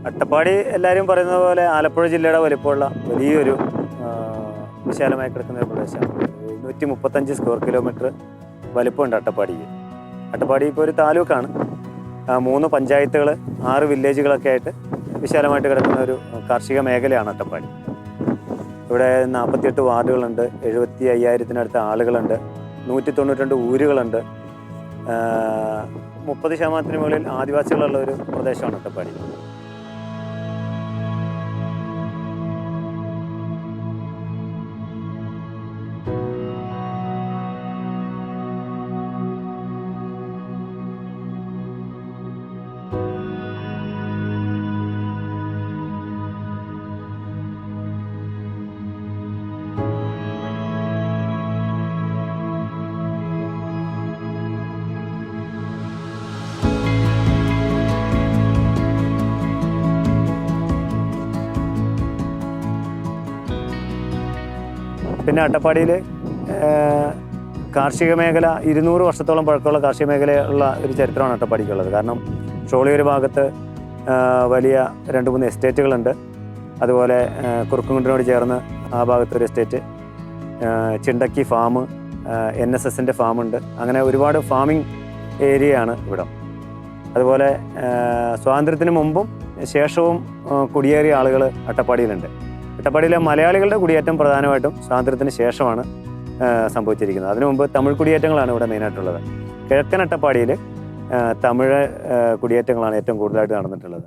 അട്ടപ്പാടി എല്ലാവരും പറയുന്ന പോലെ ആലപ്പുഴ ജില്ലയുടെ വലിപ്പമുള്ള വലിയൊരു വിശാലമായി കിടക്കുന്ന ഒരു പ്രദേശമാണ്. 135 സ്ക്വയർ കിലോമീറ്റർ വലിപ്പമുണ്ട് അട്ടപ്പാടിക്ക്. അട്ടപ്പാടി ഇപ്പോൾ ഒരു താലൂക്കാണ്. 3 പഞ്ചായത്തുകൾ, 6 വില്ലേജുകളൊക്കെ ആയിട്ട് വിശാലമായിട്ട് കിടക്കുന്ന ഒരു കാർഷിക മേഖലയാണ് അട്ടപ്പാടി. ഇവിടെ 48 വാർഡുകളുണ്ട്, 75,000-നടുത്ത ആളുകളുണ്ട്, 192 ഊരുകളുണ്ട്, 30% മുകളിൽ ആദിവാസികളുള്ള ഒരു പ്രദേശമാണ് അട്ടപ്പാടി. പിന്നെ അട്ടപ്പാടിയിൽ കാർഷിക മേഖല 200 വർഷത്തോളം പഴക്കമുള്ള കാർഷിക മേഖലയുള്ള ഒരു ചരിത്രമാണ് അട്ടപ്പാടിക്കുള്ളത്. കാരണം ഷോളിയൂർ ഭാഗത്ത് വലിയ 2-3 എസ്റ്റേറ്റുകളുണ്ട്. അതുപോലെ കുറുക്കുംകുണ്ടിനോട് ചേർന്ന് ആ ഭാഗത്തൊരു എസ്റ്റേറ്റ്, ചിണ്ടക്കി ഫാം, NSSൻ്റെ ഫാമുണ്ട്. അങ്ങനെ ഒരുപാട് ഫാമിംഗ് ഏരിയയാണ് ഇവിടം. അതുപോലെ സ്വാതന്ത്ര്യത്തിന് മുമ്പും ശേഷവും കുടിയേറിയ ആളുകൾ അട്ടപ്പാടിയിലുണ്ട്. അട്ടപ്പാടിയിലെ മലയാളികളുടെ കുടിയേറ്റം പ്രധാനമായിട്ടും സ്വാതന്ത്ര്യത്തിന് ശേഷമാണ് സംഭവിച്ചിരിക്കുന്നത്. അതിനു മുമ്പ് തമിഴ് കുടിയേറ്റങ്ങളാണ് ഇവിടെ മെയിനായിട്ടുള്ളത്. കിഴക്കൻ അട്ടപ്പാടിയിൽ തമിഴ് കുടിയേറ്റങ്ങളാണ് ഏറ്റവും കൂടുതലായിട്ട് നടന്നിട്ടുള്ളത്.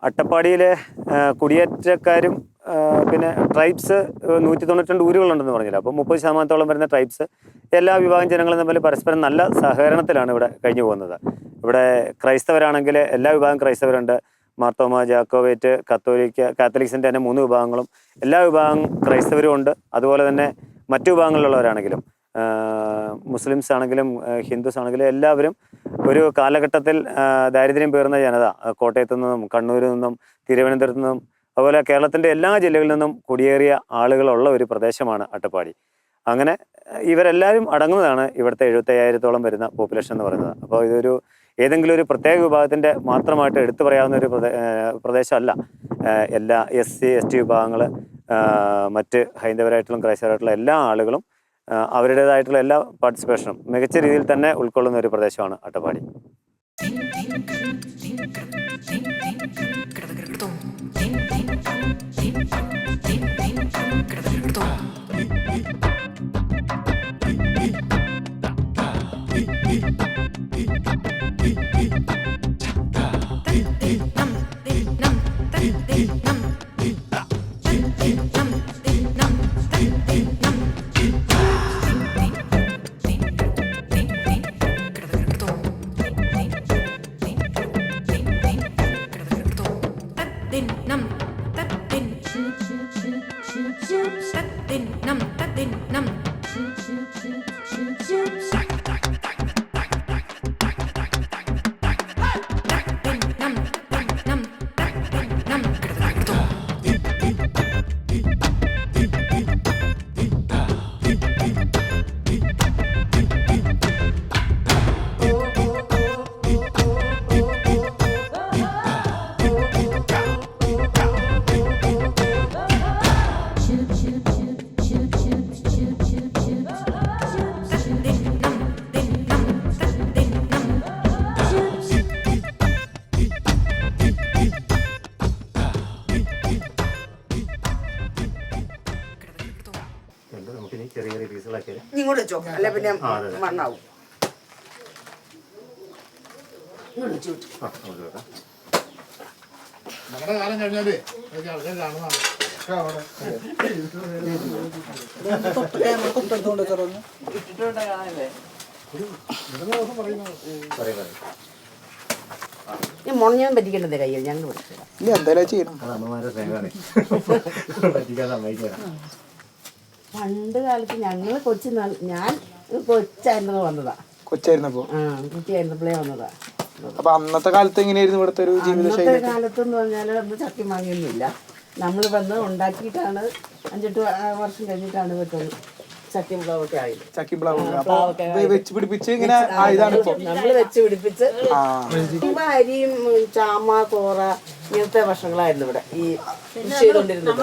അട്ടപ്പാടിയിലെ കുടിയേറ്റക്കാരും പിന്നെ ട്രൈബ്സ് 192 ഊരുകളുണ്ടെന്ന് പറഞ്ഞില്ല. അപ്പോൾ 30% വരുന്ന ട്രൈബ്സ് എല്ലാ വിഭാഗം ജനങ്ങളും തമ്മിൽ പരസ്പരം നല്ല സഹകരണത്തിലാണ് ഇവിടെ കഴിഞ്ഞു പോകുന്നത്. ഇവിടെ ക്രൈസ്തവരാണെങ്കിൽ എല്ലാ വിഭാഗം ക്രൈസ്തവരുണ്ട്. മാർത്തോമ, ജാക്കോവേറ്റ്, കാത്തലിക്സിൻ്റെ തന്നെ 3 വിഭാഗങ്ങളും, എല്ലാ വിഭാഗം ക്രൈസ്തവരും ഉണ്ട്. അതുപോലെ തന്നെ മറ്റു വിഭാഗങ്ങളിലുള്ളവരാണെങ്കിലും മുസ്ലിംസ് ആണെങ്കിലും ഹിന്ദുസ് ആണെങ്കിലും എല്ലാവരും ഒരു കാലഘട്ടത്തിൽ ദാരിദ്ര്യം പേറുന്ന ജനത കോട്ടയത്തു നിന്നും കണ്ണൂരിൽ നിന്നും തിരുവനന്തപുരത്തു നിന്നും അതുപോലെ കേരളത്തിൻ്റെ എല്ലാ ജില്ലകളിൽ നിന്നും കുടിയേറിയ ആളുകളുള്ള ഒരു പ്രദേശമാണ് അട്ടപ്പാടി. അങ്ങനെ ഇവരെല്ലാവരും അടങ്ങുന്നതാണ് ഇവിടുത്തെ 75,000-ഓളം വരുന്ന പോപ്പുലേഷൻ എന്ന് പറയുന്നത്. അപ്പോൾ ഇതൊരു ഏതെങ്കിലും ഒരു പ്രത്യേക വിഭാഗത്തിൻ്റെ മാത്രമായിട്ട് എടുത്തു പറയാവുന്ന ഒരു പ്രദേശമല്ല. എല്ലാ SC ST വിഭാഗങ്ങൾ, മറ്റ് ഹൈന്ദവരായിട്ടുള്ള ക്രൈസ്തവരായിട്ടുള്ള എല്ലാ ആളുകളും അവരുടേതായിട്ടുള്ള എല്ലാ പാർട്ടിസിപ്പേഷനും മികച്ച രീതിയിൽ തന്നെ ഉൾക്കൊള്ളുന്ന ഒരു പ്രദേശമാണ് അട്ടപ്പാടി. ഇങ്ങോട്ട് വെച്ചോ, അല്ലെ പിന്നെ മണ്ണാവും. നമ്മുടെ കാലം കഴിഞ്ഞാലേ ആൾക്കാർ കാണുന്നതാണ്. ഞാൻ മുണഞ്ഞൊന്നും പറ്റിക്കേണ്ടത് കയ്യിൽ ഞങ്ങൾ ഇല്ല എന്തായാലും ചെയ്യണം. പണ്ട് കാലത്ത് ഞങ്ങള് ഞാൻ കൊച്ചായിരുന്നത് വന്നതാ. കൊച്ചായിരുന്നപ്പോ കുട്ടിയായിരുന്നപ്പോഴേ വന്നതാ. അപ്പൊ അന്നത്തെ കാലത്ത് എങ്ങനെയായിരുന്നു ഇവിടുത്തെ ഒരു ജീവിത ശൈലി? അന്നത്തെ കാലത്തെന്ന് പറഞ്ഞാൽ അന്ന് ചക്കി മാങ്ങിയൊന്നുമില്ല. നമ്മൾ വന്ന് ഉണ്ടാക്കിയിട്ടാണ് 5-8 വർഷം കഴിഞ്ഞിട്ടാണ് ഇതൊക്കെ ചക്കി പ്ലാവൊക്കെ ആയത്. ചക്കി പ്ലാവ് വെച്ച് പിടിപ്പിച്ച് ഇങ്ങനെ ആയതാണ് ഇപ്പൊ. നമ്മള് വെച്ച് പിടിപ്പിച്ച് അരിയും ചാമ കോറ ഇങ്ങനത്തെ ഭക്ഷണങ്ങളായിരുന്നു ഇവിടെ ഈ കൃഷി ചെയ്തോണ്ടിരുന്നത്.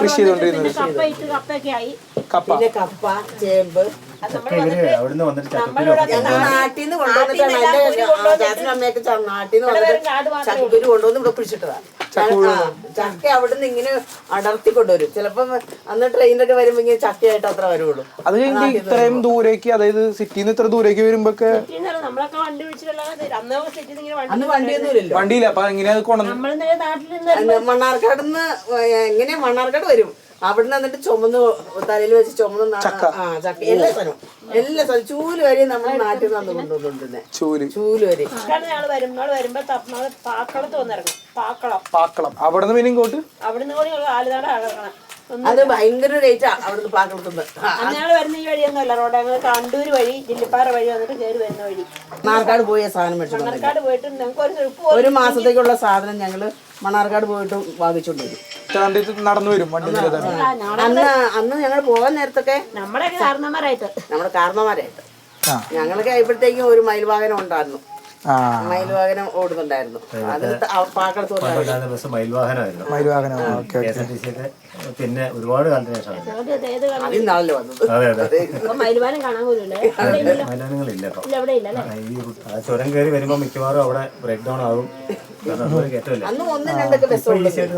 പിന്നെ കപ്പ, ചേമ്പ് നാട്ടിൽ നിന്ന് കൊണ്ടുവന്നിട്ടാണ് ചാച്ചനും അമ്മയൊക്കെ നാട്ടിൽ നിന്ന് വന്നിട്ട് ചക്കക്കുരു കൊണ്ടുവന്ന് ഇവിടെ പിടിച്ചിട്ടതാ. ചക്ക അവിടുന്ന് ഇങ്ങനെ അടർത്തി കൊണ്ടുവരും. ചിലപ്പം അന്ന് ട്രെയിനൊക്കെ വരുമ്പോ ഇങ്ങനെ ചക്കയായിട്ട് അത്ര വരുള്ളൂ. അത് കഴിഞ്ഞ് ഇത്രയും ദൂരേക്ക്, അതായത് സിറ്റിന്ന് ഇത്ര ദൂരേക്ക് വരുമ്പോക്കെ അന്ന് വണ്ടിയൊന്നുമില്ലല്ലോ. വണ്ടിയില്ല. അപ്പൊ എങ്ങനെയാ കൊണ്ടുവന്ന്? മണ്ണാർക്കാടുന്ന് എങ്ങനെ മണ്ണാർക്കാട് വരും. അവിടുന്ന് എന്നിട്ട് ചുമന്ന് തലയിൽ വെച്ച് ചുമന്ന് ചക്ക എല്ലാ സ്ഥലവും ചൂല് വരെ നമ്മുടെ നാട്ടിൽ നിന്ന് കൊണ്ടുവന്നിരുന്നത്. ചൂല് വരെ പാക്കളം. അവിടുന്ന് പിന്നെ ഇങ്ങോട്ട് അത് ഭയങ്കര റേറ്റാ അവിടുന്ന് പാക്കളത്തുനിന്ന്. വരുന്ന ഈ വഴിയൊന്നുമല്ല, റോഡ് ഞങ്ങൾ കണ്ടൂര് വഴി ജില്ലിപ്പാറ വഴി വന്നിട്ട് കയറി വരുന്ന വഴി. മണ്ണാർക്കാട് പോയ സാധനം മണ്ണാർക്കാട് പോയിട്ട് ഞങ്ങൾക്ക് ഒരു മാസത്തേക്കുള്ള സാധനം ഞങ്ങള് മണ്ണാർക്കാട് പോയിട്ട് വാങ്ങിച്ചോണ്ട് വരും. നടന്നു വരും വണ്ടി. അന്ന് ഞങ്ങൾ പോകാൻ നേരത്തൊക്കെ നമ്മുടെ കാരണന്മാരായിട്ട് ഞങ്ങളൊക്കെ ആയപ്പോഴത്തേക്കും ഒരു മയിൽ വാഹനം ഉണ്ടായിരുന്നു. മയിൽ വാഹനം ഓടുന്നുണ്ടായിരുന്നു. അത് പാക്കടത്ത് പിന്നെ ഒരുപാട് കാലത്തിന് ശേഷം അതിന്നാണല്ലോ വന്നത്. ചുരം കയറി വരുമ്പോ മിക്കവാറും അവിടെ ബ്രേക്ക് ഡൗൺ ആകും. അന്ന് 1-2 ബസ്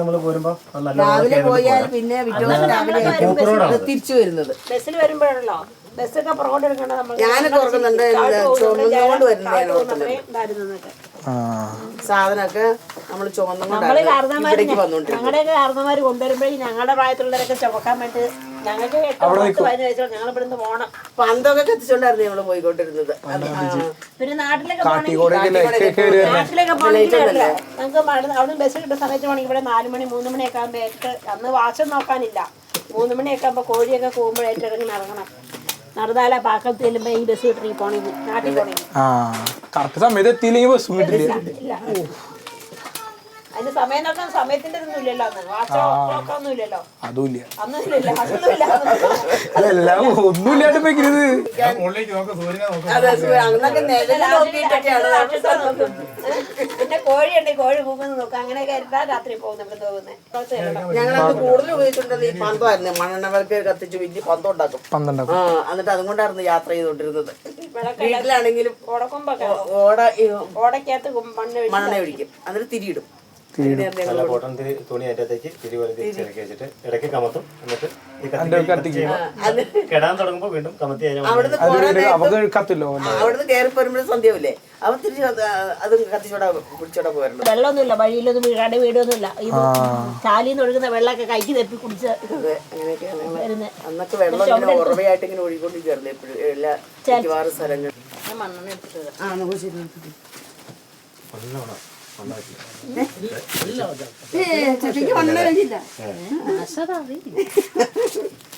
നമ്മൾ പോരുമ്പോ രാവിലെ പോയാൽ പിന്നെ രാവിലെ തിരിച്ചു വരുന്നത്. ബസ്സിൽ വരുമ്പോഴല്ലോ ബസ്സൊക്കെ പുറകോട്ട് എടുക്കേണ്ടത് നമ്മൾ. ഞാനൊക്കെ ഓർക്കുന്നുണ്ട് ചുമന്നുകൊണ്ട് വരുന്നത് സാധനമൊക്കെ നമ്മൾ ചുമന്നുകൊണ്ടാണ് ഞങ്ങളുടെയൊക്കെ കാരണന്മാര് കൊണ്ടുവരുമ്പോഴേ ഞങ്ങളുടെ പ്രായത്തിലുള്ളവരൊക്കെ ചുമക്കാൻ വേണ്ടി ഞങ്ങൾക്ക് 8-10 വയസ്സോളം ഞങ്ങൾ ഇവിടുന്ന് പോകണം. പന്തൊക്കെ കത്തിച്ചോണ്ടായിരുന്നു ഞങ്ങള് പോയിക്കൊണ്ടിരുന്നത്. പിന്നെ നാട്ടിലൊക്കെ പോകണമെങ്കിൽ ഞങ്ങൾക്ക് അവിടെ ബസ് കിട്ടുന്ന സമയത്ത് പോകണമെങ്കിൽ ഇവിടെ 4 മണി 3 മണിയൊക്കെ ആകുമ്പോൾ അന്ന് വാശം നോക്കാനില്ല. 3 മണിയൊക്കെ ആകുമ്പോൾ കോഴിയൊക്കെ പോകുമ്പോഴേറ്റ് ഇറങ്ങി നടക്കണം. നടന്നാല പാക്കത്ത് ചെല്ലുമ്പോ ഈ ബസ് കിട്ടി പോണെങ്കിൽ നാട്ടിൽ പോണെങ്കിൽ കറക്റ്റ് സമയത്ത് എത്തിയില്ലെങ്കിൽ ബസ്സും കിട്ടില്ല. അതിന് സമയം നോക്കാൻ സമയത്തിന്റെ ഒന്നും ഇല്ലല്ലോ. അന്ന് വാച്ചോ നോക്കൊന്നും ഇല്ലല്ലോ. അതുമില്ല. അന്നൊന്നുമില്ല. അതൊന്നുമില്ല. അതെല്ലാം ഒന്നുമില്ലാണ്ട് വെക്കരുത്. പിന്നെ കോഴിയുണ്ട്, കോഴി പോകുന്നത് നോക്കാം. അങ്ങനെയൊക്കെ രാത്രി പോകും നമ്മൾ തോന്നുന്നത്. ഞങ്ങളത് കൂടുതൽ ഉപയോഗിച്ചിട്ടുണ്ടത് ഈ പന്തമായിരുന്നു. മണ്ണെണ്ണ വിളക്ക് കത്തിച്ച് വലിയ പന്തം ഉണ്ടാക്കും. എന്നിട്ട് അതുകൊണ്ടായിരുന്നു യാത്ര ചെയ്തോണ്ടിരുന്നത്. വീട്ടിലാണെങ്കിലും ഓടക്കകത്ത് മണ്ണെണ്ണ ഒഴിക്കും, എന്നിട്ട് തിരിയിടും. കോട്ടൺ തുണി അതിനകത്തേക്ക് തിരി പോലെ തിരിച്ചിറക്കി വെച്ചിട്ട് ഇടയ്ക്ക് കമത്തും. എന്നിട്ട് കെടാൻ തുടങ്ങുമ്പോ വീണ്ടും കമത്തി അവിടുന്ന് കയറി പോരുമ്പോഴും സന്ധ്യവില്ലേ അവ തിരിച്ച് അത് കത്തിച്ചോടാ പിടിച്ചോടാ പോയിരുന്നു. വെള്ളമൊന്നുമില്ല, വഴിയിലൊന്നും വീടാണ്ട് വീടൊന്നുമില്ല. ഈ ചാലിന്ന് ഒഴുകുന്ന വെള്ളമൊക്കെ കൈക്ക് തെപ്പി കുടിച്ച് അങ്ങനെയൊക്കെയാണ്. അന്നൊക്കെ വെള്ളം ഇങ്ങനെ ഉറവയായിട്ട് ഇങ്ങനെ ഒഴുകിക്കൊണ്ടിരിക്കുകയായിരുന്നു എപ്പോഴും എല്ലാ മിക്കവാറും സ്ഥലങ്ങളിൽ.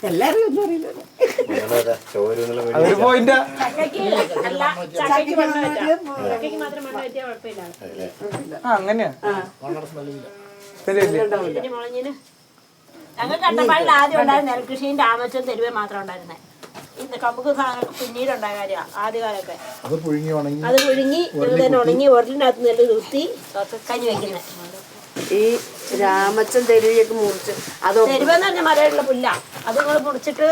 എല്ലാരും ഒന്നും അറിയില്ല. അങ്ങനെയാ ഞങ്ങൾക്ക് കട്ടപ്പാടിൽ ആദ്യം ഉണ്ടായിരുന്ന നെൽകൃഷിയും രാമച്ചം തെരുവേ മാത്രം ഉണ്ടായിരുന്നേ. നമുക്ക് പിന്നീടുണ്ടായ കാര്യമാണ് ആദ്യകാലൊക്കെ. അത് പുഴുങ്ങി തന്നെ ഉണങ്ങി ഉരലിനകത്ത് നെല്ല് കുത്തി കഞ്ഞി വെക്കുന്നത്. ഈ രാമച്ചൻ തെരുവിയൊക്കെ മുറിച്ച് അത് തെരുവെന്ന് പറഞ്ഞാൽ മരമുള്ള പുല്ല അത് നിങ്ങൾ മുറിച്ചിട്ട്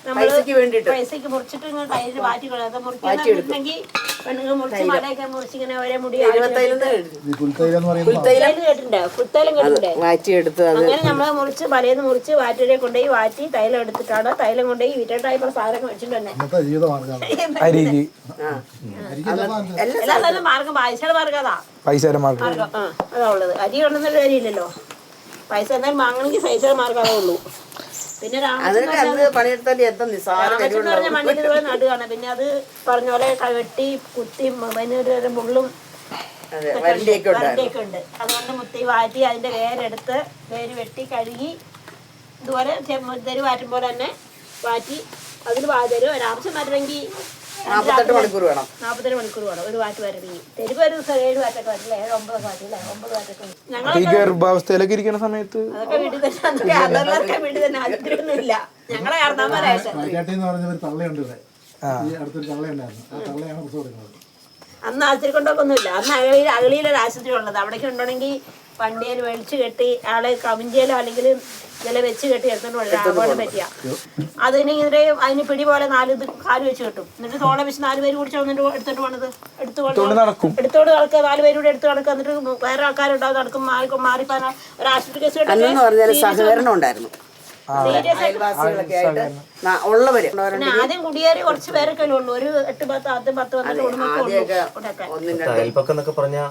പൈസക്ക് വേണ്ടിട്ട് പൈസക്ക് മുറിച്ചിട്ട് ഇങ്ങനെ തൈര് മാറ്റി കളയാതെ മുറിക്കുന്നുണ്ടെങ്കിൽ പെണ്ണുങ്ങൾ മുറിച്ച് മലയൊക്കെ മുറിച്ച് ഇങ്ങനെ ഒരേ മുടി കേട്ടിട്ടുണ്ടോ? പുൽത്തൈലം കേട്ടിട്ടുണ്ടേ? മാറ്റിയെടുത്ത് അത് അങ്ങനെ നമ്മള് മുറിച്ച് മലയെന്ന് മുറിച്ച് വാറ്റിയെ കൊണ്ടുപോയി വാറ്റി തൈലം എടുത്തിട്ടാണ് തൈലം കൊണ്ടുപോയി വീട്ടായിപ്പുറ സാധനം മേടിച്ചിട്ട് തന്നെ അരിക്ക് എല്ലാ സ്ഥലം മാർഗം പൈസയുടെ മാർഗം അതാ പൈസയുടെ മാർഗം. മാർഗം അതാ ഉള്ളത്. അരി കൊണ്ടുവന്നൊരു കാര്യമില്ലല്ലോ. പൈസ എന്തായാലും വാങ്ങണമെങ്കിൽ പൈസയുടെ മാർഗം അതേ ഉള്ളൂ. പിന്നെ അതിനൊക്കെ എന്ത് പണിയെടുത്താലും എന്താ നിസ്സാര രാമച്ചൻ പറഞ്ഞ മണ്ണിൽ ഇതുപോലെ നടുകയാണ്. പിന്നെ അത് പറഞ്ഞ പോലെ വെട്ടി കുത്തി അതിനൊരു മുള്ളും വരണ്ടിയൊക്കെ ഉണ്ട്. അതുകൊണ്ട് മുത്തി വാറ്റി അതിന്റെ വേരെടുത്ത് വേര് വെട്ടി കഴുകി ഇതുപോലെ തെരു വാറ്റും പോലെ തന്നെ വാറ്റി അതിൽ വാതരും ഒരാവശ്യം വരണമെങ്കിൽ 48 മണിക്കൂർ വേണം. 47 മണിക്കൂർ വേണം ഒരു വാറ്റ് വരണമെങ്കിൽ. തെരുവ് ഒരു ദിവസം 7 വാറ്റൊക്കെ വരില്ല, 7-9 വാറ്റില്ല, 9 വാറ്റൊക്കെ. ഞങ്ങൾ ഈ ഗർഭാവസ്ഥയിലൊക്കെ ഇരിക്കുന്ന സമയത്ത് അതൊക്കെ വീട്ടിൽ തന്നെ അതൊക്കെ വീട്ടിൽ തന്നെ ആശുപത്രിയൊന്നുമില്ല. ഞങ്ങളെ കാരണവന്മാരായിട്ട് എന്ന് പറഞ്ഞ ഒരു തള്ളയുണ്ട് ഇവിടെ. ഈ അടുത്തൊരു തള്ളയുണ്ടായിരുന്നു. ആ തള്ളയാണ് പ്രസവം എടുക്കുന്നത്. അന്ന് ആശുപത്രി കൊണ്ടൊക്കൊന്നുമില്ല. അന്ന് അകളിയിലൊരു ആശുപത്രി ഉള്ളത്. അവിടേക്ക് ഉണ്ടെങ്കിൽ വണ്ടിയിൽ വലിച്ചു കെട്ടി ആളെ കവിഞ്ചയിലോ അല്ലെങ്കിൽ ഇതിലെ വെച്ച് കെട്ടി എടുത്തോണ്ട് പോകാൻ പറ്റിയ അതിന് പിടി പോലെ 4 കാല് വെച്ച് കെട്ടും. എന്നിട്ട് തോള വെച്ച് 4 പേര് കൂടി ചേർന്നിട്ട് എടുത്തോണ്ട് പോണത് എടുത്തോണ്ട് നടക്കുക. 4 പേര് കൂടി എടുത്ത് നടക്കുക. എന്നിട്ട് വേറെ ആൾക്കാരുണ്ടാവും നടക്കും മാറിപ്പാൻ ഒരു ആശുപത്രി കേസ് സഹകരണം ഉണ്ടായിരുന്നു. അയൽവാസികളൊക്കെ ആയിട്ട് ഉള്ളവര്. പിന്നെ ആദ്യം കുടിയേറി കുറച്ച് പേരൊക്കെ ഉള്ളൂ. ഒരു 8-10 ആദ്യം 10-12 കുടുംബമൊക്കെ അയൽപ്പക്കം എന്നൊക്കെ പറഞ്ഞാൽ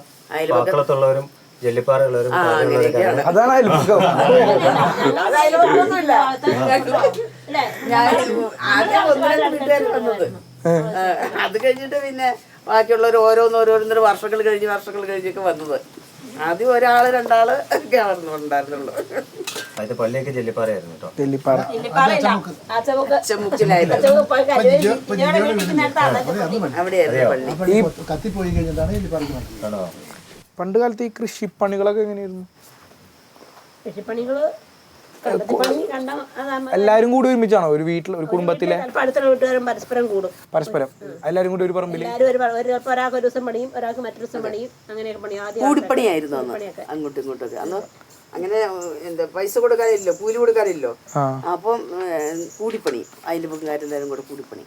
പാക്കളത്തുള്ളവരും ജല്ലിപ്പാറയുള്ളവരും അതാണ് അയൽപ്പക്കം. അതിലൊന്നുമില്ല. ഞാൻ ആദ്യം 1-2 വീട്ടുകാർ വന്നത്. അത് കഴിഞ്ഞിട്ട് പിന്നെ ബാക്കിയുള്ളവർ ഓരോന്നോരോന്നൊരു വർഷങ്ങൾ കഴിഞ്ഞൊക്കെ വന്നത്. ആദ്യം 1-2 ഒക്കെ ഉണ്ടായിരുന്നുള്ളൂ. അത് പള്ളിയൊക്കെ ജല്ലിപ്പാറയായിരുന്നു കേട്ടോ. ജല്ലിപ്പാറ അവിടെയായിരുന്നു പള്ളി. കത്തിപ്പോയി കഴിഞ്ഞിട്ടാണ് ഈ പറിക്കുന്നത്. പണ്ട് കാലത്ത് ഈ കൃഷിപ്പണികളൊക്കെ എങ്ങനെയായിരുന്നു? കൃഷിപ്പണികള് എല്ലാരും കൂടി ഒരുമിച്ചാണോ ഒരു വീട്ടിൽ ഒരു കുടുംബത്തിലെ? അടുത്തുള്ള വീട്ടുകാരും പരസ്പരം കൂടും. പരസ്പരം എല്ലാരും കൂടി ഒരു പറമ്പില് ഒരാൾക്ക് ഒരു ദിവസം പണിയും ഒരാൾക്ക് മറ്റൊരു ദിവസം പണിയും അങ്ങനെയൊക്കെ പണിയും. ആദ്യം കൂടിപ്പണിയായിരുന്നു അന്ന്. അങ്ങോട്ടും ഇങ്ങോട്ടൊക്കെ അന്ന് അങ്ങനെ എന്താ പൈസ കൊടുക്കാനില്ലോ, കൂലി കൊടുക്കാനില്ലോ. അപ്പം കൂടിപ്പണി അയൽപക്കാരെല്ലാരും കൂടെ കൂടിപ്പണി.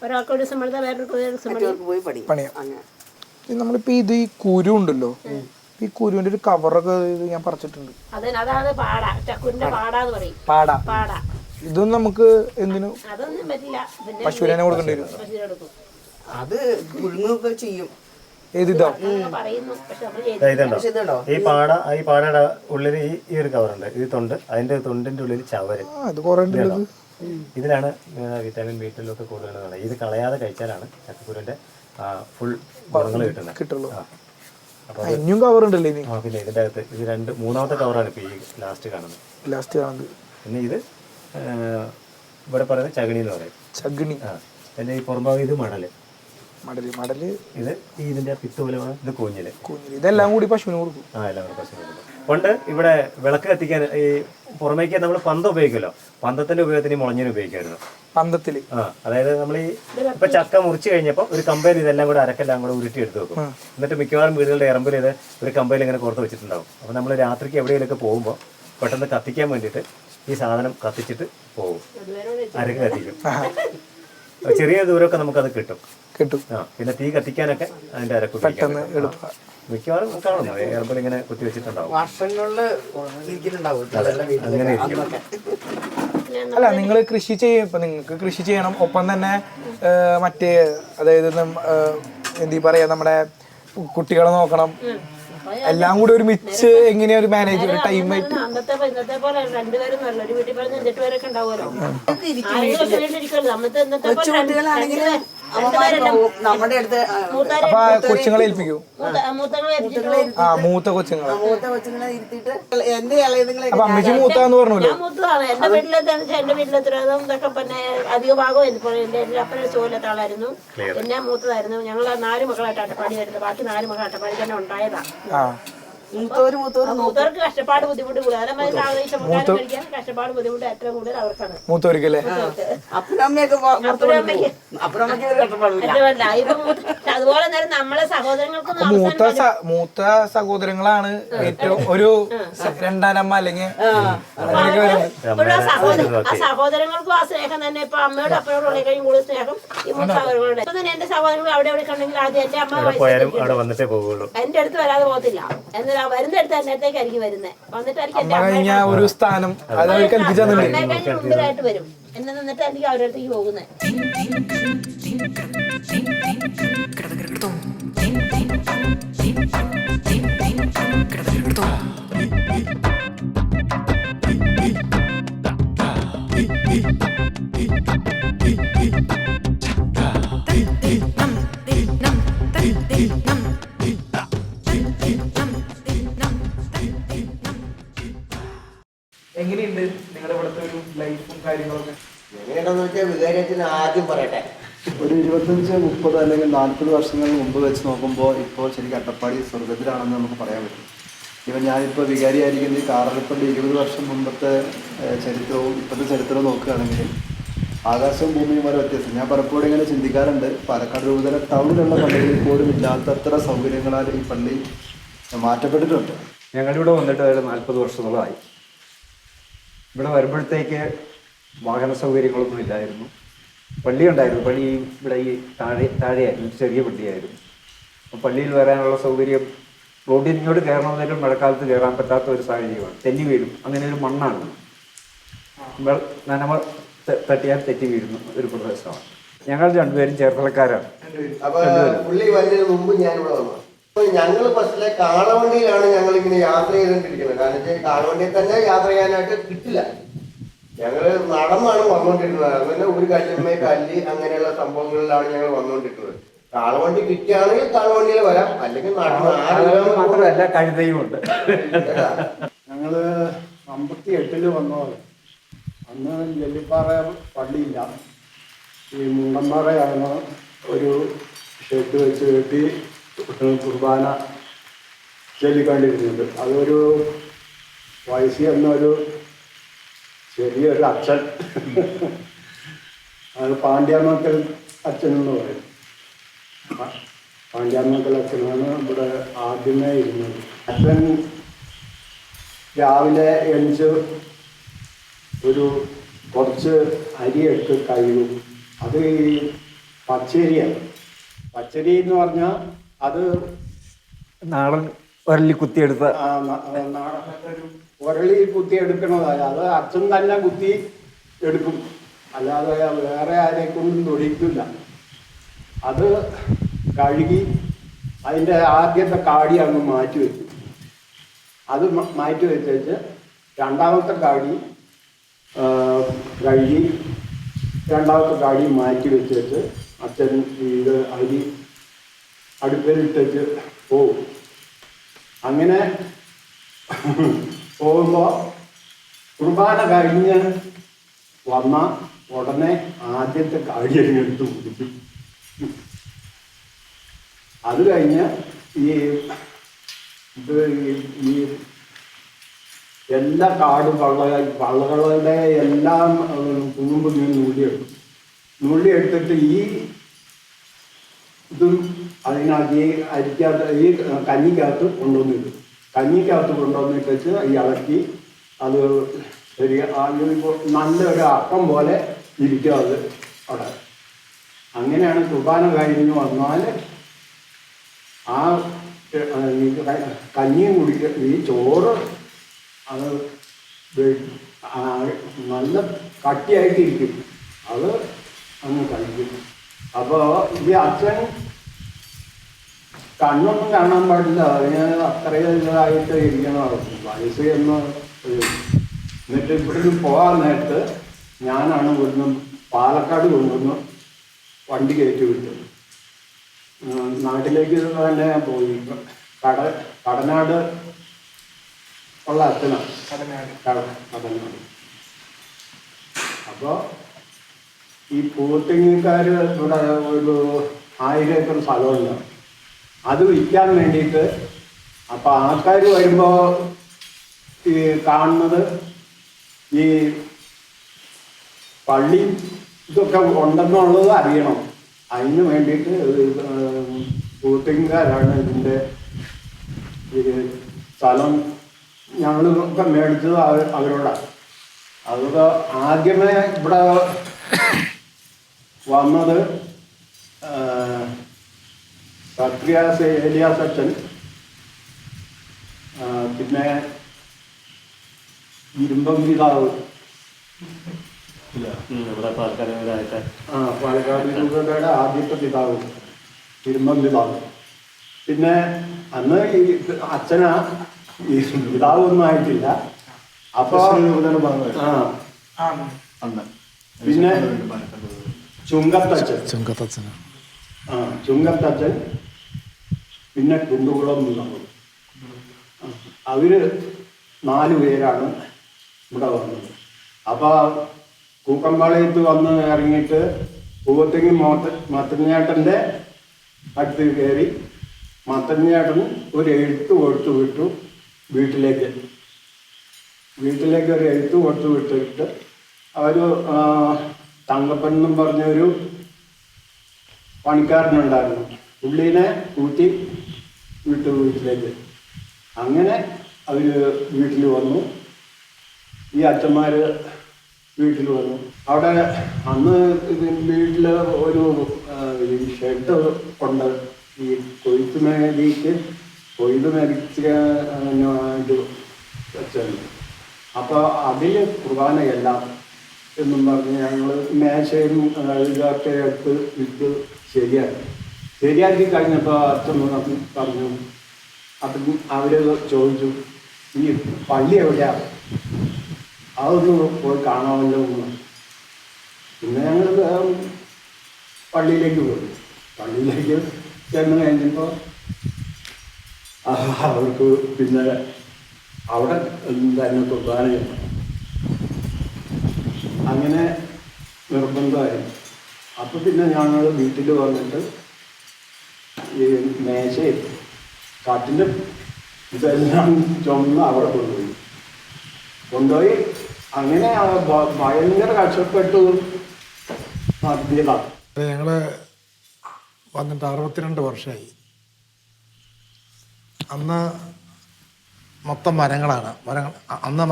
ഒരാൾക്ക് ഒരു ദിവസം പണിതാൽ വേറൊരു പോയി പണി. അങ്ങനെ നമ്മളിപ്പോ ഈ കുരു ഉണ്ടല്ലോ, ഈ കുരുവിന്റെ ഒരു കവറൊക്കെ ഞാൻ പറിച്ചിട്ടുണ്ട്. അതാണ് പാട, ചക്കുരിന്റെ പാടാന്ന് പറയും. പാട ഇതൊന്നും നമുക്ക് എന്തിനു അതൊന്നും പറ്റില്ല. പിന്നെ പശുവിനെ കൊടുക്കേണ്ടി വരും. അത് പുഴുങ്ങുകയൊക്കെ ചെയ്യും. ഏതിതോ പറയുന്നു. പക്ഷെ ഇതുണ്ടോ ഈ പാടയുടെ ഉള്ളിൽ ഈ ഒരു കവറുണ്ട്. ഇത് തൊണ്ട്, അതിന്റെ തൊണ്ടിന്റെ ഉള്ളിൽ ചവര്. അത് കുറെ ഇതിലാണ് വിറ്റാമിൻ B12 ഒക്കെ കൂടുതൽ. ഇത് കളയാതെ കഴിച്ചാലാണ് ചക്കക്കുരുവിന്റെ ഫുൾ ഗുണങ്ങൾ കിട്ടുള്ളൂ. ഇനിയും കവർ ഉണ്ടല്ലേ? പിന്നെ ഇതിന്റെ അകത്ത് ഇത് മൂന്നാമത്തെ കവറാണ് ഇപ്പൊ ഈ ലാസ്റ്റ് കാണുന്നത്. പിന്നെ ഇത് ഇവിടെ പറയുന്നത് ചകിണി എന്ന് പറയും. ചകിണി. പിന്നെ ഈ പുറംഭാഗം ഇത് മടല്. ഇത് ഇതിന്റെ പിത്ത് പോലെ ഇത് കൂഞ്ഞില്. ഇതെല്ലാം കൂടി പശുവിന് കൊടുക്കും. എല്ലാം കൂടി പശുവിന് കൊടുക്കും. പണ്ട് ഇവിടെ വിളക്ക് കത്തിക്കാൻ ഈ പുറമേക്ക് നമ്മൾ പന്തം ഉപയോഗിക്കുമല്ലോ, പന്തത്തിന്റെ ഉപയോഗത്തിന് മുളഞ്ഞിന് ഉപയോഗിക്കായിരുന്നു. പന്തത്തില് അതായത് നമ്മൾ ഈ ഇപ്പൊ ചക്ക മുറിച്ച് കഴിഞ്ഞപ്പോൾ ഒരു കമ്പയിൽ ഇതെല്ലാം കൂടെ അരക്കെല്ലാം കൂടെ ഉരുട്ടി എടുത്ത് വെക്കും. എന്നിട്ട് മിക്കവാറും വീടുകളുടെ ഇറമ്പിൽ ഇത് ഒരു കമ്പയിൽ ഇങ്ങനെ കോർത്ത് വെച്ചിട്ടുണ്ടാവും. അപ്പൊ നമ്മൾ രാത്രിക്ക് എവിടെയെങ്കിലൊക്കെ പോകുമ്പോൾ പെട്ടെന്ന് കത്തിക്കാൻ വേണ്ടിയിട്ട് ഈ സാധനം കത്തിച്ചിട്ട് പോകും. അരക്ക് കത്തിക്കും. ചെറിയ ദൂരമൊക്കെ നമുക്കത് കിട്ടും. പിന്നെ തീ കത്തിക്കാനൊക്കെ അതിന്റെ അരക്ക് പെട്ടെന്ന് മിക്കവാറും കാണുന്നു എയർബിൾ ഇങ്ങനെ കുത്തി വെച്ചിട്ടുണ്ടാവും. അങ്ങനെ ഇരിക്കും. അല്ല, നിങ്ങൾ കൃഷി ഇപ്പൊ നിങ്ങൾക്ക് കൃഷി ചെയ്യണം, ഒപ്പം തന്നെ മറ്റേ അതായത് എന്താ പറയാ നമ്മുടെ കുട്ടികളെ നോക്കണം, എല്ലാം കൂടി ഒരുമിച്ച് എങ്ങനെയാ ഒരു മാനേജ് ഒരു ടൈം ആയിട്ട്? ഇന്നത്തെ പോലെ 2 പേരും നല്ല ഒരു വീട്ടിൽ പറഞ്ഞ 8 പേരൊക്കെ ഉണ്ടാവുമല്ലോ. നമ്മുടെ അടുത്ത് അപ്പൊ കൊച്ചുങ്ങളെ ഏൽപ്പിക്കൂ. മൂത്ത കൊച്ചുങ്ങളെ ഇരുത്തിയിട്ട് എന്റെ അപ്പൊ അമ്മച്ചി മൂത്താന്ന് പറഞ്ഞല്ലോ. മൂത്തതാണ്. എന്റെ വീട്ടിലെത്തിരാതും ഇതൊക്കെ പിന്നെ അധിക ഭാഗവും എന്റെ അപ്പനെ ചോലത്തെ ആളായിരുന്നു. പിന്നെ മൂത്തതായിരുന്നു. ഞങ്ങൾ 4 മക്കളായിട്ട് അട്ടപ്പാടി വരുന്നത്. ബാക്കി 4 മക്കൾ അട്ടപ്പാടി തന്നെ ഉണ്ടായതാ. മൂത്തവർക്ക് കഷ്ടപ്പാട് ബുദ്ധിമുട്ട് കൂടുതൽ അതേമാതിരി ആഗ്രഹിച്ചക്കാരും കഴിക്കാൻ കഷ്ടപ്പാട് ബുദ്ധിമുട്ട് ഏറ്റവും കൂടുതൽ അവർക്കാണ്. മൂത്തവർക്കല്ലേ? അതുപോലെ നേരം നമ്മളെ സഹോദരങ്ങൾക്കും മൂത്ത സഹോദരങ്ങളാണ് ഏറ്റവും ഒരു രണ്ടാനമ്മ അല്ലെങ്കിൽ ആ സഹോദരങ്ങൾക്കും ആ സ്നേഹം തന്നെ. ഇപ്പൊ അമ്മയോട് അപ്പനോട് ഉള്ളേക്കും കൂടുതൽ സ്നേഹം ഈ മൂന്ന് സഹോദരങ്ങളുടെ. ഇപ്പൊ തന്നെ എന്റെ സഹോദരങ്ങൾ അവിടെ എവിടെ കണ്ടെങ്കിൽ ആദ്യം എന്റെ അമ്മ എന്റെ അടുത്ത് വരാതെ പോകത്തില്ല. എന്നാൽ വരുന്ന അടുത്ത് എന്റെ അടുത്തേക്കായിരിക്കും വരുന്നത്. വന്നിട്ടായിരിക്കും എന്റെ കഴിഞ്ഞ ഒരു സ്ഥാനം മുമ്പിലായിട്ട് വരും. എന്നെ നിന്നിട്ട് എനിക്ക് അവരുടെ അടുത്തേക്ക് പോകുന്നത്. എങ്ങനെയുണ്ട് നിങ്ങളുടെ ഇവിടുത്തെ ഒരു ലൈഫും കാര്യങ്ങളൊക്കെ? എങ്ങനെയാണെന്ന് വെച്ചാൽ വികാരത്തിന് ആദ്യം പറയട്ടെ. ഒരു 25-30 അല്ലെങ്കിൽ 40 വർഷങ്ങൾ മുമ്പ് വെച്ച് നോക്കുമ്പോൾ ഇപ്പോൾ ശരിക്കും അട്ടപ്പാടി സ്വർഗത്തിലാണെന്ന് നമുക്ക് പറയാൻ പറ്റും. ഇപ്പം ഞാനിപ്പോൾ വികാരിയായിരിക്കുന്ന ഈ കാറൽപ്പള്ളി 20 വർഷം മുമ്പത്തെ ചരിത്രവും ഇപ്പോഴത്തെ ചരിത്രവും നോക്കുകയാണെങ്കിൽ ആകാശവും ഭൂമിയും വരെ വ്യത്യാസം. ഞാൻ പലപ്പോഴും ഇങ്ങനെ ചിന്തിക്കാറുണ്ട്, പാലക്കാട് രൂപതര ടൗണിലുള്ള പള്ളികളിൽ പോലും ഇല്ലാത്തത്ര സൗകര്യങ്ങളാൽ ഈ പള്ളി മാറ്റപ്പെട്ടിട്ടുണ്ട്. ഞങ്ങളിവിടെ വന്നിട്ട് ഒരു 40 വർഷങ്ങളായി. ഇവിടെ വരുമ്പോഴത്തേക്ക് വാഹന സൗകര്യങ്ങളൊന്നും ഇല്ലായിരുന്നു. പള്ളി ഉണ്ടായിരുന്നു, പള്ളി ഇവിടെ ഈ താഴെയായിരുന്നു, ചെറിയ പള്ളിയായിരുന്നു. അപ്പോൾ പള്ളിയിൽ വരാനുള്ള സൗകര്യം റോഡിൽ ഇങ്ങോട്ട് കയറണമെന്നേലും മഴക്കാലത്ത് കയറാൻ പറ്റാത്ത ഒരു സാഹചര്യമാണ്. തെന്നി വീഴും, അങ്ങനെ ഒരു മണ്ണാണ്. നനമ തട്ടിയാൽ തെറ്റി വീഴുന്ന ഒരു പ്രദേശമാണ്. ഞങ്ങൾ രണ്ടുപേരും ചേർത്തലക്കാരാണ്. അപ്പൊ പുള്ളി വരുന്നതിന് മുമ്പ് ഞാനിവിടെ വന്നു. അപ്പൊ ഞങ്ങൾ ബസ്സിലെ കാളവണ്ടിയിലാണ് ഞങ്ങൾ ഇങ്ങനെ യാത്ര ചെയ്തുകൊണ്ടിരിക്കുന്നത്. കാരണം വെച്ചാൽ കാളവണ്ടിയിൽ തന്നെ യാത്ര ചെയ്യാനായിട്ട് കിട്ടില്ല. ഞങ്ങള് നടന്നാണ് വന്നുകൊണ്ടിരുന്നത്. അതുപോലെ ഒരു കല്ലുമ്മ കല്ല് അങ്ങനെയുള്ള സംഭവങ്ങളിലാണ് ഞങ്ങൾ വന്നുകൊണ്ടിരുന്നത്. കാളവണ്ടി കിട്ടിയാണെങ്കിൽ കാളവണ്ടിയിൽ വരാം, അല്ലെങ്കിൽ മാത്രമല്ല കഴുതയും ഉണ്ട്. ഞങ്ങള് 58 വന്നത്. അന്ന് നെല്ലിപ്പാറ പള്ളിയില്ല, ഈ മുണ്ടമ്പാറയാണ് ഒരു ഷെഡ് വെച്ച് കെട്ടി കുർബാന ചൊല്ലിക്കൊണ്ടിരുന്നത്. അതൊരു വയസ്സി എന്നൊരു ചെറിയൊരു അച്ഛൻ, അത് പാണ്ഡ്യാമക്കൽ അച്ഛൻ എന്ന് പറയും. പാണ്ഡ്യാമക്കൽ അച്ഛനാണ് ഇവിടെ ആദ്യമേ ഇരുന്നത്. അച്ഛൻ രാവിലെ എണിച്ച് ഒരു കുറച്ച് അരിയെടുത്ത് കഴുകും. അത് ഈ പച്ചരിയാണ്. പച്ചരി എന്ന് പറഞ്ഞാൽ അത് നാടൻ ഉരലി കുത്തിയെടുത്ത ഉരളി കുത്തി എടുക്കണതായ അത് അച്ഛൻ തന്നെ കുത്തി എടുക്കും, അല്ലാതെ വേറെ ആരെക്കൊണ്ടും തൊഴിക്കില്ല. അത് കഴുകി അതിൻ്റെ ആദ്യത്തെ കാടി അങ്ങ് മാറ്റി വെക്കും. അത് മാറ്റി വെച്ച് രണ്ടാമത്തെ കാടി കഴുകി രണ്ടാമത്തെ കാടി മാറ്റി വെച്ചിട്ട് അച്ഛൻ ഇത് അരി അടുപ്പിലിട്ടിട്ട് പോകും. അങ്ങനെ പോകുമ്പോൾ കുർബാന കഴിഞ്ഞ് വന്ന ഉടനെ ആദ്യത്തെ കാടി എടുത്ത് കുടിക്കും. അത് കഴിഞ്ഞ് ഈ എല്ലാ കാടും വള്ളകളുടെ എല്ലാം കുന്നുമ്പ് നുള്ളിയെടുക്കും. നുള്ളിയെടുത്തിട്ട് ഈ ഇതും അതിനകത്ത് ഈ അരിക്കകത്ത് ഈ കഞ്ഞിക്കകത്ത് കൊണ്ടുവന്നിടും. കഞ്ഞിക്കകത്ത് കൊണ്ടുവന്നിട്ട് ഈ ഇളക്കി അത് ശരി നല്ലൊരു അപ്പം പോലെ ഇരിക്കും അത് അവിടെ. അങ്ങനെയാണ് കുർബാന കഴിഞ്ഞ് വന്നാൽ ആ കഞ്ഞിയും കുടിക്കുക. ഈ ചോറ് അത് നല്ല കട്ടിയായിട്ടിരിക്കും, അത് അങ്ങ് കഴിക്കും. അപ്പോൾ ഈ അച്ഛൻ കണ്ണൊന്നും കാണാൻ പാടില്ല, അതിന് അത്രയും ഇതായിട്ട് ഇരിക്കണം വയസ്സ് എന്ന്. എന്നിട്ട് ഇവിടുന്ന് പോകാൻ നേരത്ത് ഞാനാണ് ഇവിടുന്ന് പാലക്കാട് കൊണ്ടുവന്ന് വണ്ടി കയറ്റി വിട്ടത്. നാട്ടിലേക്ക് തന്നെ പോയി. കടനാട് ഉള്ള അച്ഛനാണ് കടനാട്. അപ്പോൾ ഈ പൂത്തിങ്ങക്കാർ ഇവിടെ ഒരു 1000 ഏക്കർ സ്ഥലമുണ്ട്. അത് വിൽക്കാൻ വേണ്ടിയിട്ട് അപ്പോൾ ആൾക്കാർ വരുമ്പോൾ ഈ കാണുന്നത് ഈ പള്ളി ഇതൊക്കെ ഉണ്ടെന്നുള്ളത് അറിയണം. അതിന് വേണ്ടിയിട്ട് കൂട്ടിങ്കാരാണ് ഇതിൻ്റെ ഈ സ്ഥലം ഞങ്ങളൊക്കെ മേടിച്ചത് അവരോടാണ്. അത് ആദ്യമേ ഇവിടെ വന്നത് സത്രിയാസ് ഏലിയാസ് അച്ഛൻ, പിന്നെ ഇരുമ്പം പിതാവ്, പാലക്കാട് രൂപതയുടെ ആദ്യത്തെ പിതാവ് ഇരുമ്പം പിതാവ്. പിന്നെ അന്ന് ഈ അച്ഛനാ ഈ പിതാവൊന്നും ആയിട്ടില്ല. അപ്പൊ പിന്നെ ചുങ്കത്തച്ഛൻ, ചുങ്കത്തച്ഛൻ, പിന്നെ കുണ്ടുകുളം പിതാവ്. അവര് 4 പേരാണ് ഇവിടെ വന്നത്. അപ്പൊ കൂക്കമ്പാളയത്ത് വന്ന് ഇറങ്ങിയിട്ട് പൂവത്തെങ്ങി മത്തഞ്ഞേട്ടൻ്റെ അടുത്ത് കയറി മത്തഞ്ഞേട്ടൻ ഒരു എഴുത്ത് കൊടുത്തു വിട്ടു വീട്ടിലേക്ക് ഒരു എഴുത്ത് കൊടുത്തു വിട്ടിട്ട് അവർ തങ്കപ്പൻ എന്നും പറഞ്ഞൊരു പണിക്കാരനുണ്ടായിരുന്നു. പുള്ളീനെ കൂട്ടി വിട്ടു വീട്ടിലേക്ക്. അങ്ങനെ അവർ വീട്ടിൽ വന്നു. ഈ അച്ഛന്മാർ വീട്ടിൽ വന്നു. അവിടെ അന്ന് വീട്ടിൽ ഒരു ഷെഡ് ഉണ്ട്. ഈ കൊയ്ത്ത് മേഖലയ്ക്ക് കൊയ്ത് മേടിച്ച് വെച്ചുണ്ട്. അപ്പോൾ അതിൽ കുർബാനയല്ല എന്നും പറഞ്ഞ് ഞങ്ങൾ മേശയും ഇതൊക്കെ എടുത്ത് ഇട്ട് ശരിയാക്കി കഴിഞ്ഞപ്പോൾ അച്ഛൻ പറഞ്ഞു. അപ്പം അവർ ചോദിച്ചു, ഈ പള്ളി എവിടെയാണ്, അതൊന്ന് പോയി കാണാമല്ലോ എന്ന്. പിന്നെ ഞങ്ങൾ പള്ളിയിലേക്ക് പോയി. പള്ളിയിലേക്ക് ചെന്ന് കഴിഞ്ഞപ്പോൾ അവർക്ക് പിന്നെ അവിടെ തന്നെ കുർബാനയാണ്. അങ്ങനെ നിർബന്ധമായി. അപ്പം പിന്നെ ഞങ്ങൾ വീട്ടിൽ വന്നിട്ട് ഈ മേശയും കാട്ടിൻ്റെ ഇതെല്ലാം ചുമന്ന് അവിടെ കൊണ്ടുപോയി അങ്ങനെ ഭയങ്കര കഷ്ടപ്പെട്ടു നടത്തിയതാണ്. ഞങ്ങൾ വന്നിട്ട് 62 വർഷമായി. അന്ന് മൊത്തം മരങ്ങളാണ്. അന്ന്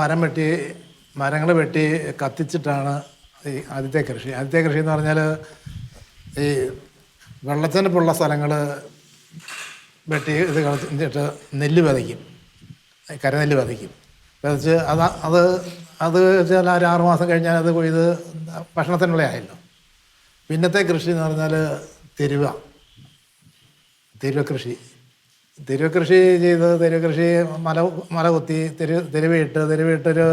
മരങ്ങൾ വെട്ടി കത്തിച്ചിട്ടാണ് ഈ ആദ്യത്തെ കൃഷി എന്ന് പറഞ്ഞാൽ ഈ വെള്ളത്തിനപ്പുള്ള സ്ഥലങ്ങൾ വെട്ടി ഇത് കളഞ്ഞിട്ട് നെല്ല് വിതയ്ക്കും, കരനെല്ല് വിതയ്ക്കും. വിതച്ച് അത് വെച്ചാൽ 6 മാസം കഴിഞ്ഞാൽ അത് കൊയ്ത് ഭക്ഷണത്തിനുള്ള ആയല്ലോ. പിന്നത്തെ കൃഷി എന്ന് പറഞ്ഞാൽ തെരുവ കൃഷി ചെയ്ത് തെരുവ് കൃഷി മല കുത്തി തെരുവിട്ടൊരു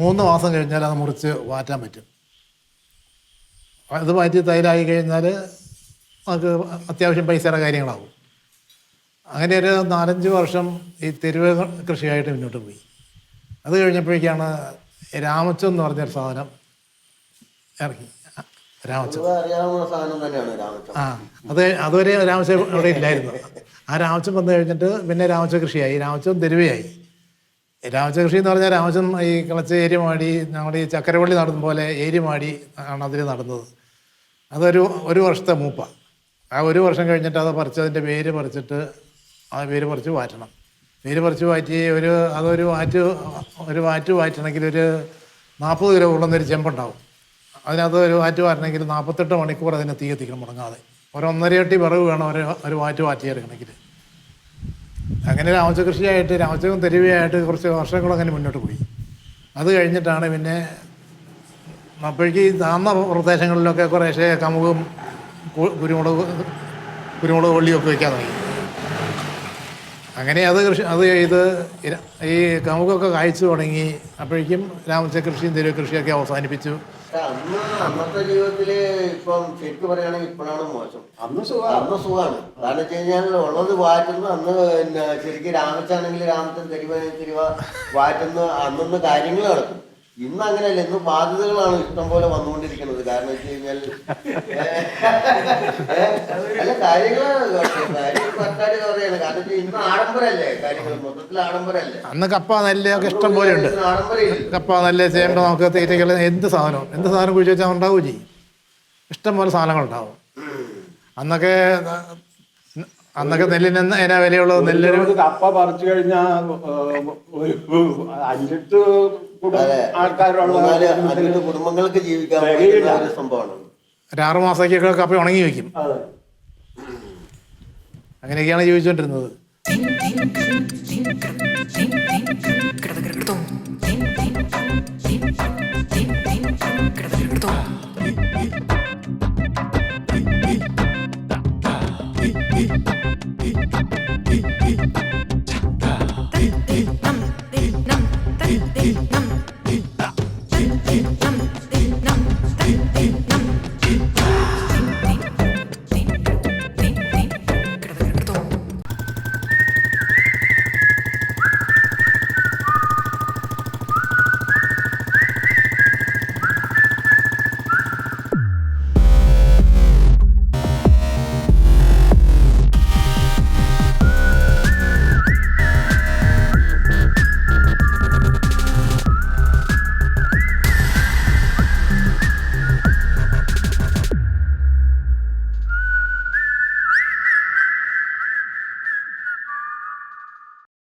3 മാസം കഴിഞ്ഞാൽ അത് മുറിച്ച് വാറ്റാൻ പറ്റും. അത് മാറ്റി തൈലായി കഴിഞ്ഞാൽ നമുക്ക് അത്യാവശ്യം പൈസയുടെ കാര്യങ്ങളാവും. അങ്ങനെ ഒരു 4-5 വർഷം ഈ തെരുവ് കൃഷിയായിട്ട് മുന്നോട്ട് പോയി. അത് കഴിഞ്ഞപ്പോഴേക്കാണ് രാമച്ചം എന്ന് പറഞ്ഞൊരു സാധനം ഇറങ്ങി. രാമച്ചം അതുവരെ രാമച്ചം ഇവിടെ ഇല്ലായിരുന്നു. ആ രാമച്ചം വന്നു കഴിഞ്ഞിട്ട് പിന്നെ രാമച്ച കൃഷിയായി, രാമച്ചം തെരുവയായി. രാമച്ച കൃഷി എന്ന് പറഞ്ഞാൽ രാമച്ചം ഈ കിളച്ച് ഏരിമാടി നമ്മുടെ ഈ ചക്കരവള്ളി നടന്ന പോലെ ഏരിമാടി ആണ് അതിൽ നടന്നത്. ഒരു വർഷത്തെ മൂപ്പ. ആ 1 വർഷം കഴിഞ്ഞിട്ട് അത് പറിച്ച് അതിൻ്റെ വേര് പറിച്ചിട്ട് ആ വേര് പറിച്ച് വാറ്റണം. വേര് പറിച്ച് വാറ്റി ഒരു വാറ്റ് വാറ്റണമെങ്കിൽ ഒരു 40 കിലോ കൊള്ളുന്നൊരു ചെമ്പുണ്ടാവും. അതിനകത്ത് ഒരു വാറ്റ് വാറ്റണമെങ്കിൽ 48 മണിക്കൂർ അതിനെ തീ കത്തിക്കണം മുടങ്ങാതെ. 1.5 അടി വിറവ് വേണം ഒരു വാറ്റ് വാറ്റിയെടുക്കണമെങ്കിൽ. അങ്ങനെ രാമച്ച കൃഷിയായിട്ട് രാമച്ചവും തെരുവയായിട്ട് കുറച്ച് വർഷങ്ങൾ അങ്ങനെ മുന്നോട്ട് പോയി. അത് കഴിഞ്ഞിട്ടാണ് പിന്നെ അപ്പോഴേക്ക് താന്ന പ്രദേശങ്ങളിലൊക്കെ കുറേശ്ശെ കമുകും കുരുമുളക് വള്ളിയൊക്കെ വയ്ക്കാൻ തുടങ്ങി. അങ്ങനെ അത് ചെയ്ത് ഈ കമുകൊക്കെ കായ്ച്ചു തുടങ്ങി. അപ്പോഴേക്കും രാമച്ച കൃഷിയും തെരുവ് കൃഷിയൊക്കെ അവസാനിപ്പിച്ചു. അന്നത്തെ ജീവിതത്തില് ഇപ്പം ശരിക്കും പറയുകയാണെങ്കിൽ ഇപ്പോഴാണ് മോശം. അന്ന് സുഖമാണ്. കാരണം വെച്ച് കഴിഞ്ഞാൽ ഉള്ളത് വാറ്റുന്നു. അന്ന് പിന്നെ ശരിക്കും രാമച്ചാണെങ്കിൽ രാമച്ചൻ തെരുവ വാറ്റുന്നു. അന്നൊന്ന് കാര്യങ്ങൾ നടക്കും. ഇന്ന് അങ്ങനെയല്ല, ഇന്ന് ബാധ്യതകളാണ് ഇഷ്ടം പോലെ വന്നുകൊണ്ടിരിക്കുന്നത്. കാരണം വെച്ച് കഴിഞ്ഞാൽ അല്ല കാര്യങ്ങള് കറക്റ്റായിട്ട് പറയാണ്. കാരണം വെച്ചാൽ ഇന്ന് ആഡംബരല്ലേ കാര്യങ്ങൾ, മൊത്തത്തിൽ ആഡംബരല്ലേ. അന്ന് കപ്പ നെല്ലൊക്കെ ഇഷ്ടം പോലെ ഉണ്ട്. ആഡംബരമില്ല. കപ്പ നെല്ല് ചേമ്പ് നമുക്ക് തീറ്റകൾ എന്ത് സാധനം കുഴിച്ച് വെച്ചാൽ ഉണ്ടാവുകയും ചെയ്യും. ഇഷ്ടം പോലെ സാധനങ്ങളുണ്ടാവും. അന്നൊക്കെ നെല്ലിന് എന്നാ വിലയുള്ളത്? നെല്ലിന് കപ്പ പറിച്ചു കഴിഞ്ഞാൽ ഒരു 5-8 ആൾക്കാരുള്ള 4-5 കുടുംബങ്ങൾക്ക് ജീവിക്കാൻ പറ്റുന്ന ഒരു സംഭവമാണ്. ഒരു 6 മാസത്തേക്കൊക്കെ കപ്പ ഉണങ്ങി വയ്ക്കും. അതെ. അങ്ങനെയൊക്കെയാണ് ജീവിച്ചുകൊണ്ടിരുന്നത്.